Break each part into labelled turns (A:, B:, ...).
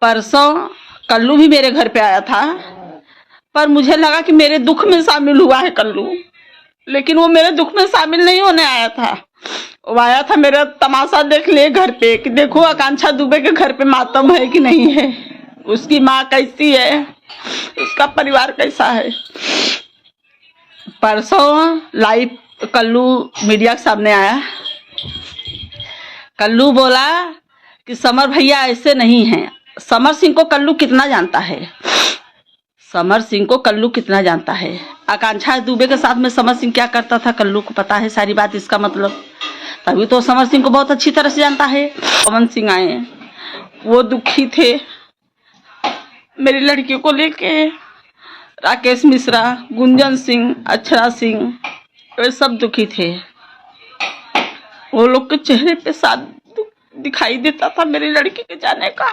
A: परसों कल्लू भी मेरे घर पे आया था, पर मुझे लगा कि मेरे दुख में शामिल हुआ है कल्लू, लेकिन वो मेरे दुख में शामिल नहीं होने आया था। वो आया था मेरा तमाशा देख ले घर पे कि देखो आकांक्षा दुबे के घर पे मातम है कि नहीं है, उसकी माँ कैसी है, उसका परिवार कैसा है। परसों लाइव कल्लू मीडिया के सामने आया। कल्लू बोला कि समर भैया ऐसे नहीं हैं। समर सिंह को कल्लू कितना जानता है, समर सिंह को कल्लू कितना जानता है। आकांक्षा दुबे के साथ में समर सिंह क्या करता था कल्लू को पता है सारी बात। इसका मतलब तभी तो समर सिंह को बहुत अच्छी तरह से जानता है। पवन सिंह आए, वो दुखी थे मेरी लड़की को लेके। राकेश मिश्रा, गुंजन सिंह, अक्षरा सिंह, वे सब दुखी थे। वो लोग के चेहरे पे साथ दिखाई देता था मेरी लड़की के जाने का,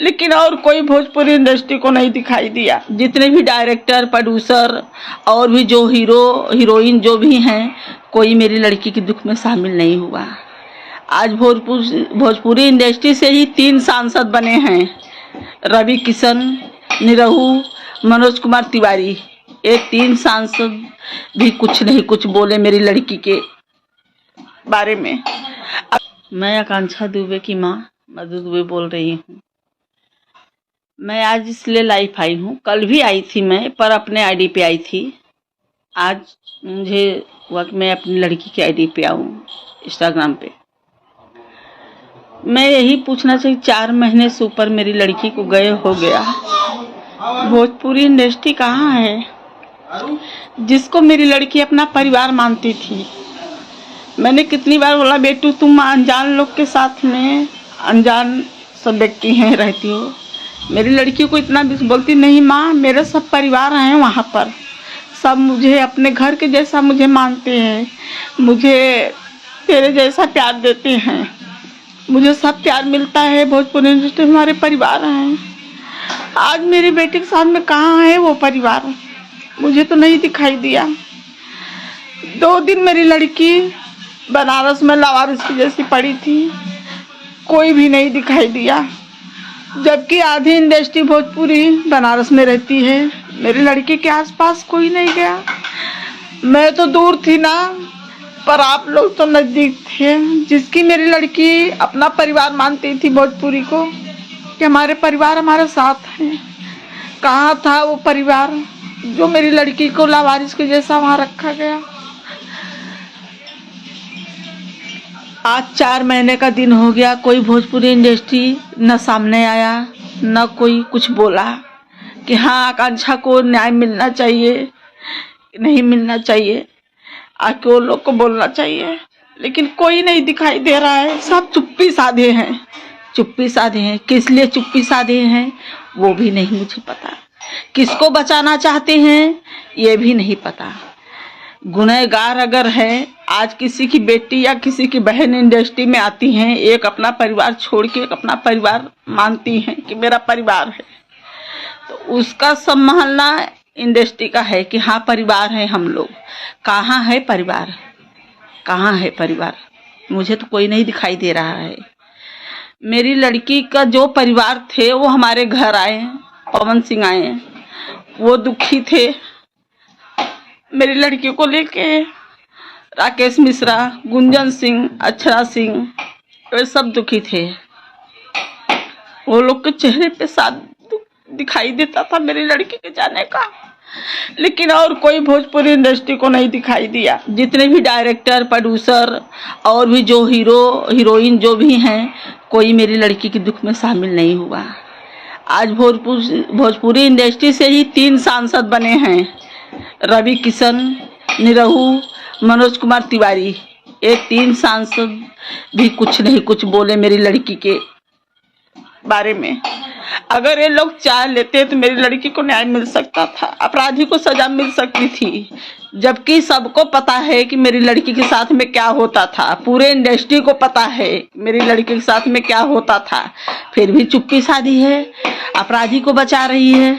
A: लेकिन और कोई भोजपुरी इंडस्ट्री को नहीं दिखाई दिया। जितने भी डायरेक्टर, प्रोड्यूसर और भी जो हीरो हीरोइन जो भी हैं, कोई मेरी लड़की के दुख में शामिल नहीं हुआ। आज भोजपुरी इंडस्ट्री से ही 3 सांसद बने हैं, रवि किशन, निरहू, मनोज कुमार तिवारी। ये 3 सांसद भी कुछ नहीं कुछ बोले मेरी लड़की के बारे में। मैं आकांक्षा दुबे की माँ मधु दुबे बोल रही हूँ। मैं आज इसलिए लाइव आई हूँ, कल भी आई थी मैं, पर अपने आईडी पे आई थी। आज मुझे हुआ कि मैं अपनी लड़की की आईडी पे आऊँ, इंस्टाग्राम पे। मैं यही पूछना चाहिए, 4 महीने से ऊपर मेरी लड़की को गए हो गया। भोजपुरी इंडस्ट्री कहाँ है जिसको मेरी लड़की अपना परिवार मानती थी। मैंने कितनी बार बोला बेटू तुम अनजान लोग के साथ में, अनजान सब व्यक्ति हैं रहती हो। मेरी लड़की को इतना भी बोलती नहीं माँ, मेरे सब परिवार हैं वहाँ पर, सब मुझे अपने घर के जैसा मुझे मानते हैं, मुझे तेरे जैसा प्यार देते हैं, मुझे सब प्यार मिलता है। भोजपुरी इंडस्ट्री हमारे परिवार हैं। आज मेरी बेटी के साथ में कहाँ है वो परिवार, मुझे तो नहीं दिखाई दिया। 2 दिन मेरी लड़की बनारस में लावारिस की जैसी पड़ी थी, कोई भी नहीं दिखाई दिया, जबकि आधी इंडस्ट्री भोजपुरी बनारस में रहती है। मेरी लड़की के आसपास कोई नहीं गया। मैं तो दूर थी ना, पर आप लोग तो नज़दीक थे। जिसकी मेरी लड़की अपना परिवार मानती थी भोजपुरी को, कि हमारे परिवार हमारे साथ हैं, कहाँ था वो परिवार जो मेरी लड़की को लावारिस के जैसा वहाँ रखा गया। आज 4 महीने का दिन हो गया, कोई भोजपुरी इंडस्ट्री न सामने आया, न कोई कुछ बोला कि हाँ आकांक्षा को न्याय मिलना चाहिए, नहीं मिलना चाहिए, आके वो लोग को बोलना चाहिए। लेकिन कोई नहीं दिखाई दे रहा है, सब चुप्पी साधे हैं, चुप्पी साधे हैं। किस लिए चुप्पी साधे हैं वो भी नहीं मुझे पता, किसको बचाना चाहते हैं ये भी नहीं पता। गुनहगार अगर है, आज किसी की बेटी या किसी की बहन इंडस्ट्री में आती हैं, एक अपना परिवार छोड़ के एक अपना परिवार मानती हैं कि मेरा परिवार है, तो उसका संभालना इंडस्ट्री का है कि हाँ परिवार है हम लोग। कहाँ है परिवार, कहाँ है परिवार, मुझे तो कोई नहीं दिखाई दे रहा है। मेरी लड़की का जो परिवार थे वो हमारे घर आए, पवन सिंह आए, वो दुखी थे मेरी लड़की को लेके। राकेश मिश्रा, गुंजन सिंह, अक्षरा सिंह, वे सब दुखी थे। वो लोग के चेहरे पे साथ दिखाई देता था मेरी लड़की के जाने का, लेकिन और कोई भोजपुरी इंडस्ट्री को नहीं दिखाई दिया। जितने भी डायरेक्टर, प्रोड्यूसर और भी जो हीरो हीरोइन जो भी हैं, कोई मेरी लड़की के दुख में शामिल नहीं हुआ। आज भोजपुरी इंडस्ट्री से ही 3 सांसद बने हैं, रवि किशन, निरहू, मनोज कुमार तिवारी। ये 3 सांसद भी कुछ नहीं कुछ बोले मेरी लड़की के बारे में। अगर ये लोग चाह लेते तो मेरी लड़की को न्याय मिल सकता था, अपराधी को सजा मिल सकती थी। जबकि सबको पता है कि मेरी लड़की के साथ में क्या होता था, पूरे इंडस्ट्री को पता है मेरी लड़की के साथ में क्या होता था, फिर भी चुप्पी साधी है, अपराधी को बचा रही है।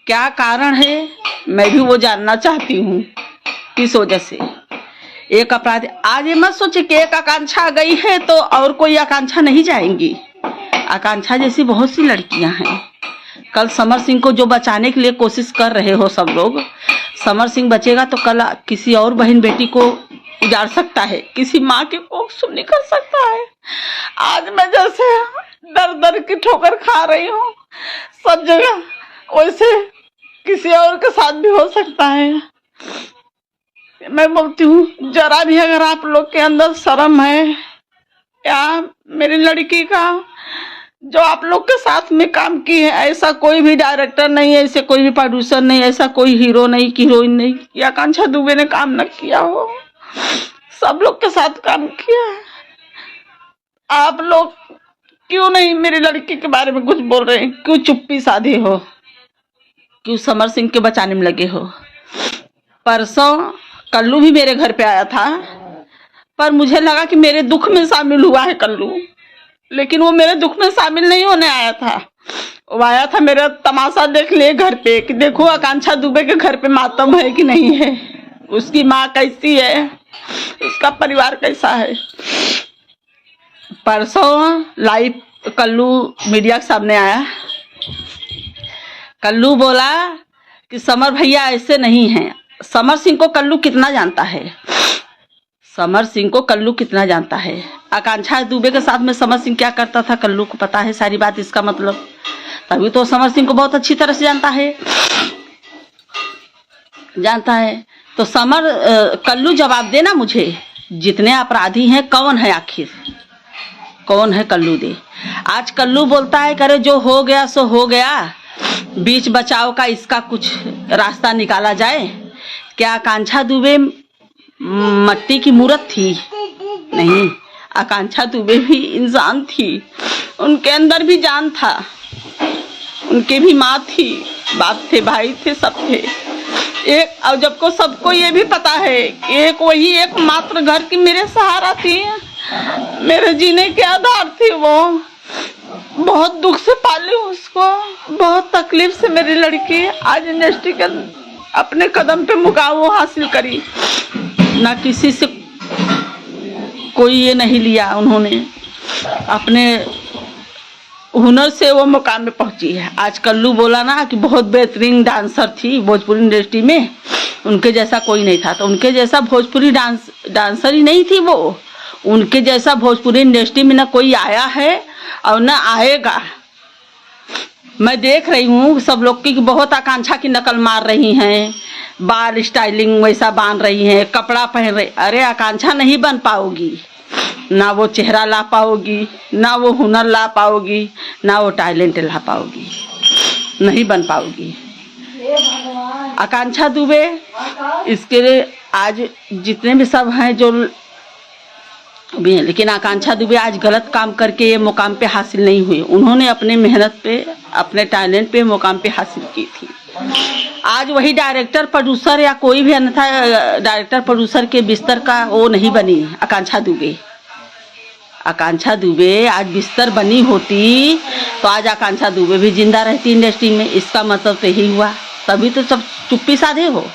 A: क्या कारण है मैं भी वो जानना चाहती हूँ, किस वजह से एक अपराधी। आज ये मत सोचे कि एक आकांक्षा गई है तो और कोई आकांक्षा नहीं जाएंगी। आकांक्षा जैसी बहुत सी लड़कियां हैं। कल समर सिंह को जो बचाने के लिए कोशिश कर रहे हो सब लोग, समर सिंह बचेगा तो कल किसी और बहन बेटी को उजाड़ सकता है, किसी माँ की कोख सुन्नी कर सकता है। आज मैं जैसे दर दर की ठोकर खा रही हूँ सब जगह, वैसे किसी और के साथ भी हो सकता है। मैं बोलती हूँ जरा भी अगर आप लोग के अंदर शर्म है या मेरी लड़की का जो आप लोग के साथ में काम की है, ऐसा कोई भी डायरेक्टर नहीं है, ऐसे कोई भी प्रोड्यूसर नहीं, ऐसा कोई हीरो नहीं कि हीरोइन नहीं या आकांक्षा दुबे ने काम न किया हो, सब लोग के साथ काम किया है। आप लोग क्यों नहीं मेरी लड़की के बारे में कुछ बोल रहे हैं? क्यों चुप्पी साधे हो? क्यों समर सिंह के बचाने में लगे हो? परसों कल्लू भी मेरे घर पे आया था, पर मुझे लगा कि मेरे दुख में शामिल हुआ है कल्लू, लेकिन वो मेरे दुख में शामिल नहीं होने आया था। वो आया था मेरा तमाशा देख ले घर पे कि देखो आकांक्षा दुबे के घर पे मातम है कि नहीं है, उसकी माँ कैसी है, उसका परिवार कैसा है। परसों लाइव कल्लू मीडिया के सामने आया। कल्लू बोला कि समर भैया ऐसे नहीं हैं। समर सिंह को कल्लू कितना जानता है? समर सिंह को कल्लू कितना जानता है? आकांक्षा दुबे के साथ में समर सिंह क्या करता था कल्लू को पता है सारी बात। इसका मतलब तभी तो समर सिंह को बहुत अच्छी तरह से जानता है। तो कल्लू जवाब देना मुझे, जितने अपराधी हैं कौन है आखिर, कौन है कल्लू दे। आज कल्लू बोलता है करे जो हो गया सो हो गया, बीच बचाव का इसका कुछ रास्ता निकाला जाए। क्या आकांक्षा दुबे मट्टी की मूर्त थी? नहीं, आकांक्षा दुबे भी इंसान थी, उनके अंदर भी जान था, उनके भी माँ थी, बाप थे, भाई थे, सब थे एक। और जब को सबको ये भी पता है एक वही एक मात्र घर की मेरे सहारा थी, मेरे जीने के आधार थी। वो बहुत दुख से पाली उसको, बहुत तकलीफ से मेरी लड़की आज इंडस्ट्री के अपने कदम पे मुकाम हासिल करी। ना किसी से कोई ये नहीं लिया, उन्होंने अपने हुनर से वो मुकाम में पहुंची है। आज कल्लू बोला ना कि बहुत बेहतरीन डांसर थी भोजपुरी इंडस्ट्री में, उनके जैसा कोई नहीं था। तो उनके जैसा भोजपुरी डांसर ही नहीं थी वो, उनके जैसा भोजपुरी इंडस्ट्री में ना कोई आया है और ना आएगा। मैं देख रही हूँ सब लोग की बहुत आकांक्षा की नकल मार रही हैं, बाल स्टाइलिंग वैसा बांध रही हैं, कपड़ा पहन रही। अरे आकांक्षा नहीं बन पाओगी, ना वो चेहरा ला पाओगी, ना वो हुनर ला पाओगी, ना वो टैलेंट ला पाओगी, नहीं बन पाओगी आकांक्षा दुबे। इसके लिए आज जितने भी सब हैं जो भी हैं, लेकिन आकांक्षा दुबे आज गलत काम करके ये मुकाम पे हासिल नहीं हुई। उन्होंने अपने मेहनत पे, अपने टैलेंट पे मुकाम पे हासिल की थी। आज वही डायरेक्टर प्रोड्यूसर या कोई भी अन्यथा डायरेक्टर प्रोड्यूसर के बिस्तर का वो नहीं बनी आकांक्षा दुबे। आकांक्षा दुबे आज बिस्तर बनी होती तो आज आकांक्षा दुबे भी जिंदा रहती इंडस्ट्री में। इसका मतलब तो यही हुआ, तभी तो सब चुप्पी साधे हो।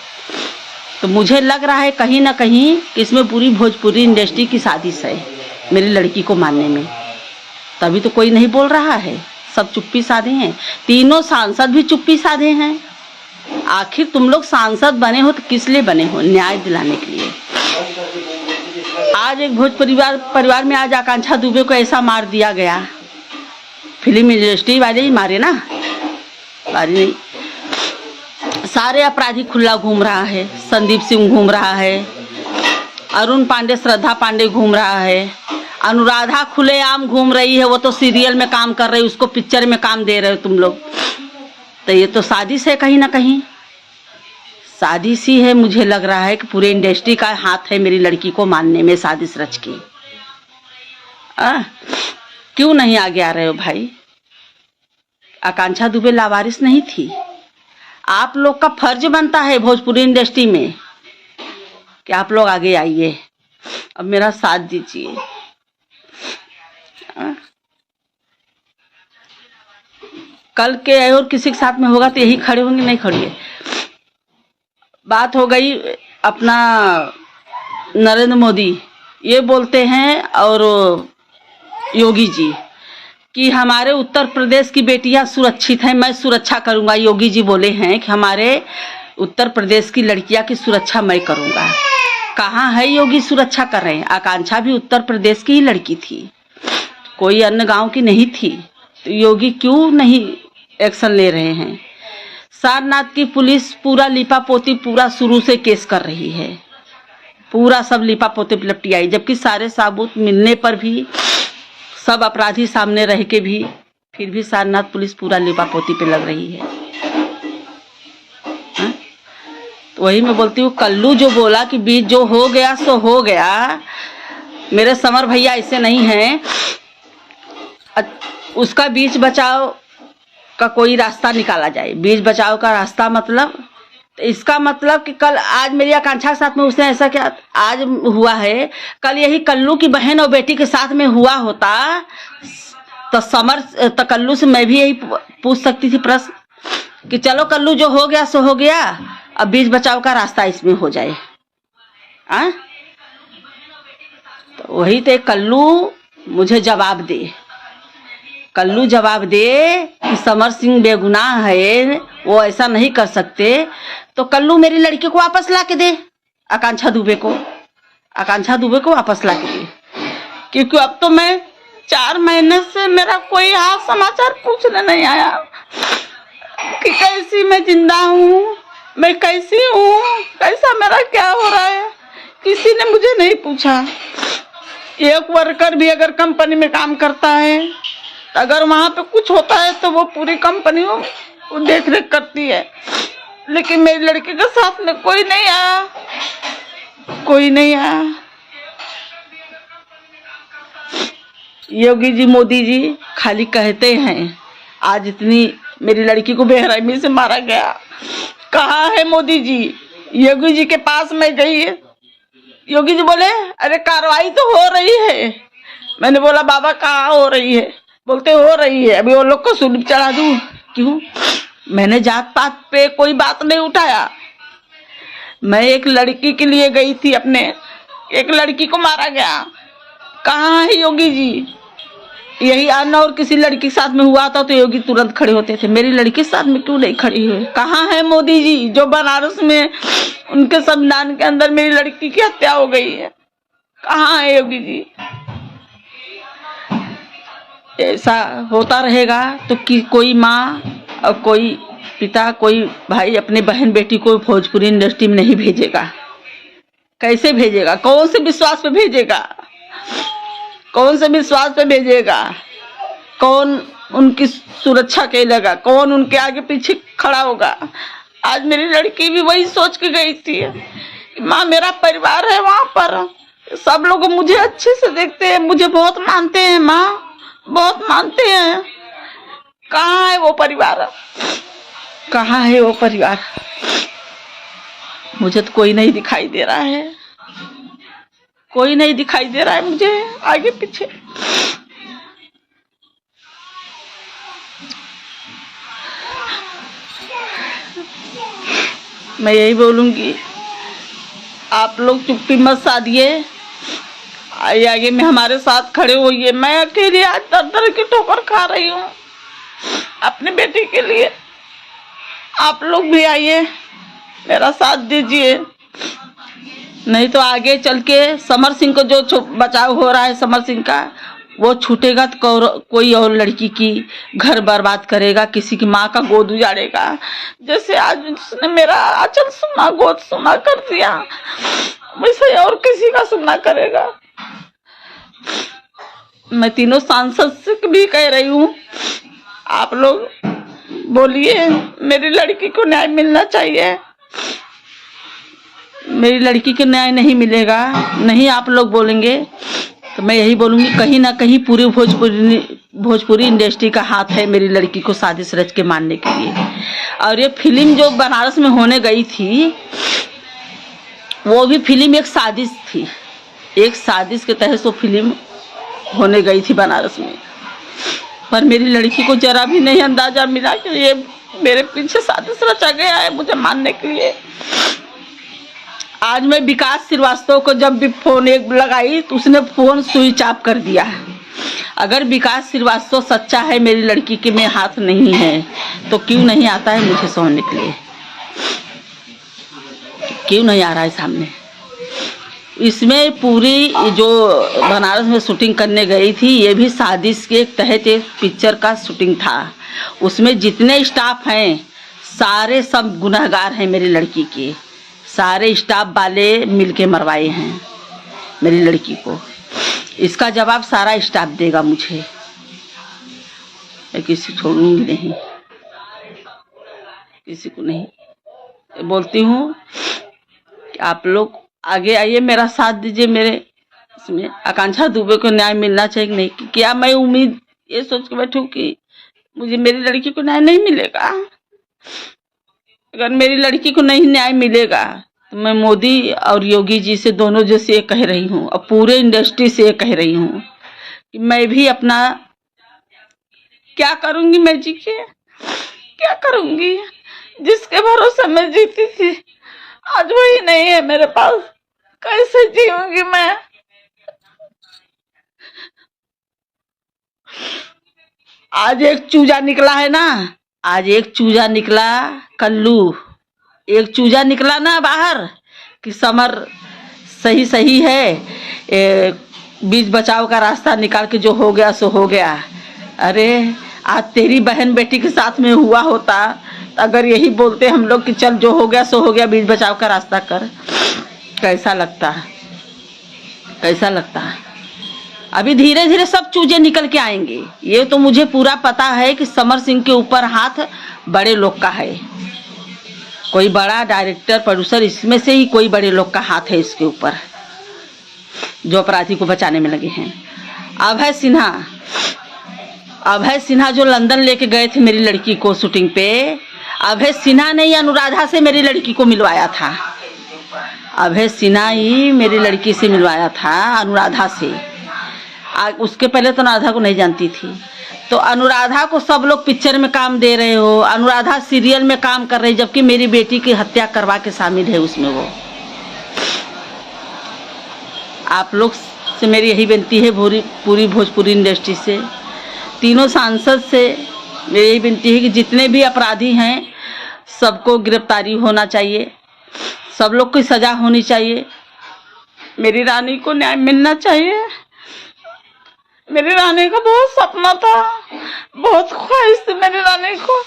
A: तो मुझे लग रहा है कहीं ना कहीं कि इसमें पूरी भोजपुरी इंडस्ट्री की साजिश है मेरी लड़की को मारने में, तभी तो कोई नहीं बोल रहा है, सब चुप्पी साधे हैं। तीनों सांसद भी चुप्पी साधे हैं। आखिर तुम लोग सांसद बने हो तो किस लिए बने हो? न्याय दिलाने के लिए। आज एक भोजपुरी परिवार में आज आकांक्षा दुबे को ऐसा मार दिया गया। फिल्म इंडस्ट्री वाले ही मारे ना, मारे नहीं, सारे अपराधी खुला घूम रहा है। संदीप सिंह घूम रहा है, अरुण पांडे, श्रद्धा पांडे घूम रहा है, अनुराधा खुलेआम घूम रही है। वो तो सीरियल में काम कर रही है, उसको पिक्चर में काम दे रहे हो तुम लोग। तो ये तो साजिश है, कहीं ना कहीं साजिश ही है। मुझे लग रहा है कि पूरे इंडस्ट्री का हाथ है मेरी लड़की को मारने में, साजिश रच के। क्यों नहीं आगे आ रहे हो भाई? आकांक्षा दुबे लावारिस नहीं थी। आप लोग का फर्ज बनता है भोजपुरी इंडस्ट्री में कि आप लोग आगे आइए, अब मेरा साथ दीजिए। कल के और किसी के साथ में होगा तो यही खड़े होंगे, नहीं खड़िए। बात हो गई अपना नरेंद्र मोदी, ये बोलते हैं और योगी जी कि हमारे उत्तर प्रदेश की बेटियां सुरक्षित हैं, मैं सुरक्षा करूंगा। योगी जी बोले हैं कि हमारे उत्तर प्रदेश की लड़कियां की सुरक्षा मैं करूंगा। कहाँ है योगी सुरक्षा कर रहे हैं? आकांक्षा भी उत्तर प्रदेश की ही लड़की थी, कोई अन्य गांव की नहीं थी। तो योगी क्यों नहीं एक्शन ले रहे हैं? सारनाथ की पुलिस पूरा लिपापोती पूरा शुरू से केस कर रही है, पूरा सब लिपापोती लपटी आई, जबकि सारे सबूत मिलने पर भी, सब अपराधी सामने रह के भी, फिर भी सारनाथ पुलिस पूरा लिपापोती पे लग रही है। हा? तो वही मैं बोलती हूँ, कल्लू जो बोला कि बीच जो हो गया सो हो गया, मेरे समर भैया ऐसे नहीं हैं। उसका बीच बचाव का कोई रास्ता निकाला जाए। बीच बचाव का रास्ता मतलब, तो इसका मतलब कि कल आज मेरी आकांक्षा के साथ में उसने ऐसा क्या आज हुआ है, कल यही कल्लू की बहन और बेटी के साथ में हुआ होता तो कल्लू से मैं भी यही पूछ सकती थी प्रश्न कि चलो कल्लू जो हो गया सो हो गया, अब बीच बचाव का रास्ता इसमें हो जाए। तो वही तो कल्लू मुझे जवाब दे, कल्लू जवाब दे कि समर सिंह बेगुनाह है, वो ऐसा नहीं कर सकते। तो कल्लू मेरी लड़की को वापस ला के दे, आकांक्षा दुबे को वापस ला के दे, क्योंकि अब तो मैं 4 महीने से मेरा कोई हाल समाचार पूछने नहीं आया कि कैसी मैं जिंदा हूँ, मैं कैसी हूँ, कैसा मेरा क्या हो रहा है, किसी ने मुझे नहीं पूछा। एक वर्कर भी अगर कंपनी में काम करता है, अगर वहाँ पे कुछ होता है तो वो पूरी कंपनी वो देख रेख करती है, लेकिन मेरी लड़की के साथ में कोई नहीं आया। योगी जी मोदी जी खाली कहते हैं, आज इतनी मेरी लड़की को बेरहमी से मारा गया, कहाँ है मोदी जी? योगी जी के पास में गई है, योगी जी बोले अरे कार्रवाई तो हो रही है। मैंने बोला बाबा कहाँ हो रही है? बोलते हो रही है, अभी वो लोग को सुलभ चढ़ा दूं। क्यों? मैंने जात पात पे कोई बात नहीं उठाया, मैं एक लड़की के लिए गई थी, अपने एक लड़की को मारा गया। कहाँ है योगी जी? यही अन्य और किसी लड़की के साथ में हुआ था तो योगी तुरंत खड़े होते थे, मेरी लड़की के साथ में क्यों नहीं खड़ी हुई? कहाँ है मोदी जी जो बनारस में उनके संविधान के अंदर मेरी लड़की की हत्या हो गई है? कहाँ है योगी जी? ऐसा होता रहेगा तो कि कोई माँ और कोई पिता, कोई भाई अपने बहन बेटी को भोजपुरी इंडस्ट्री में नहीं भेजेगा। कैसे भेजेगा? कौन से विश्वास पे भेजेगा? कौन उनकी सुरक्षा करेगा? कौन उनके आगे पीछे खड़ा होगा? आज मेरी लड़की भी वही सोच के गई थी, माँ मेरा परिवार है वहां पर, सब लोग मुझे अच्छे से देखते हैं, मुझे बहुत मानते हैं, माँ बहुत मानते हैं। कहाँ है वो परिवार? कहाँ है वो परिवार? मुझे तो कोई नहीं दिखाई दे रहा है, कोई नहीं दिखाई दे रहा है मुझे आगे पीछे। मैं यही बोलूंगी, आप लोग चुप्पी मत साधिए, आगे में हमारे साथ खड़े होइए। मैं अकेली आज दर की ठोकर खा रही हूँ अपनी बेटी के लिए, आप लोग भी आइए, मेरा साथ दीजिए, नहीं तो आगे चल के समर सिंह को जो बचाव हो रहा है समर सिंह का, वो छूटेगा तो कोई और लड़की की घर बर्बाद करेगा, किसी की माँ का गोद उजाड़ेगा। जैसे आज उसने मेरा आंचल सुना, गोद सुना कर दिया, वैसे और किसी का सुना करेगा। मैं तीनों सांसद से भी कह रही हूँ, आप लोग बोलिए, मेरी लड़की को न्याय मिलना चाहिए। मेरी लड़की को न्याय नहीं मिलेगा, नहीं आप लोग बोलेंगे तो मैं यही बोलूँगी, कहीं ना कहीं पूरी भोजपुरी इंडस्ट्री का हाथ है मेरी लड़की को साजिश रच के मारने के लिए। और ये फिल्म जो बनारस में होने गई थी, वो भी फिल्म एक साजिश थी, एक साजिश के तहत वो फिल्म होने गई थी बनारस में। पर मेरी लड़की को जरा भी नहीं अंदाजा मिला कि ये मेरे पीछे साजिश रचा गया है मुझे मारने के लिए। आज मैं विकास श्रीवास्तव को जब भी फोन एक लगाई तो उसने फोन स्विच ऑफ कर दिया। अगर विकास श्रीवास्तव सच्चा है मेरी लड़की के में हाथ नहीं है तो क्यों नहीं आता है मुझे सोने के लिए? क्यों नहीं आ रहा है सामने? इसमें पूरी जो बनारस में शूटिंग करने गई थी ये भी साजिश के तहत एक पिक्चर का शूटिंग था। उसमें जितने स्टाफ हैं सारे सब गुनहगार हैं मेरी लड़की के। सारे स्टाफ वाले मिलके मरवाए हैं मेरी लड़की को। इसका जवाब सारा स्टाफ देगा मुझे, मैं किसी छोड़ूंगी नहीं, किसी को नहीं। बोलती हूँ कि आप लोग आगे आइए, मेरा साथ दीजिए। मेरे इसमें आकांक्षा दुबे को न्याय मिलना चाहिए कि नहीं? क्या मैं उम्मीद ये सोच के बैठूं कि मुझे मेरी लड़की को न्याय नहीं मिलेगा? अगर मेरी लड़की को नहीं न्याय मिलेगा तो मैं मोदी और योगी जी से दोनों जो से कह रही हूँ और पूरे इंडस्ट्री से कह रही हूँ कि मैं भी अपना क्या करूँगी, मैं जी के क्या करूँगी? जिसके भरोसे मैं जीती थी आज वही नहीं है मेरे पास, कैसे जीऊंगी मैं? आज एक चूजा निकला है ना, आज एक चूजा निकला, कल्लू एक चूजा निकला ना बाहर कि समर सही सही है, बीच बचाव का रास्ता निकाल के जो हो गया सो हो गया। अरे आज तेरी बहन बेटी के साथ में हुआ होता, अगर यही बोलते हम लोग कि चल जो हो गया सो हो गया, बीच बचाव का रास्ता कर, कैसा लगता? कैसा लगता? अभी धीरे धीरे सब चूजे निकल के आएंगे। ये तो मुझे पूरा पता है कि समर सिंह के ऊपर हाथ बड़े लोग का है, कोई बड़ा डायरेक्टर प्रोड्यूसर इसमें से ही कोई बड़े लोग का हाथ है इसके ऊपर, जो अपराधी को बचाने में लगे हैं। अभय सिन्हा जो लंदन लेके गए थे मेरी लड़की को शूटिंग पे, अभय सिन्हा ने ही अनुराधा से मेरी लड़की को मिलवाया था। अभय सिन्हा ही मेरी लड़की से मिलवाया था अनुराधा से। उसके पहले तो अनुराधा को नहीं जानती थी। तो अनुराधा को सब लोग पिक्चर में काम दे रहे हो, अनुराधा सीरियल में काम कर रही, जबकि मेरी बेटी की हत्या करवा के शामिल है उसमें वो। आप लोग से मेरी यही विनती है, पूरी भोजपुरी इंडस्ट्री से, तीनों सांसद से मेरी यही विनती है कि जितने भी अपराधी हैं सबको गिरफ्तारी होना चाहिए, सब लोग की सजा होनी चाहिए, मेरी रानी को न्याय मिलना चाहिए। मेरी रानी का बहुत सपना था, बहुत ख्वाहिश थी मेरी रानी को।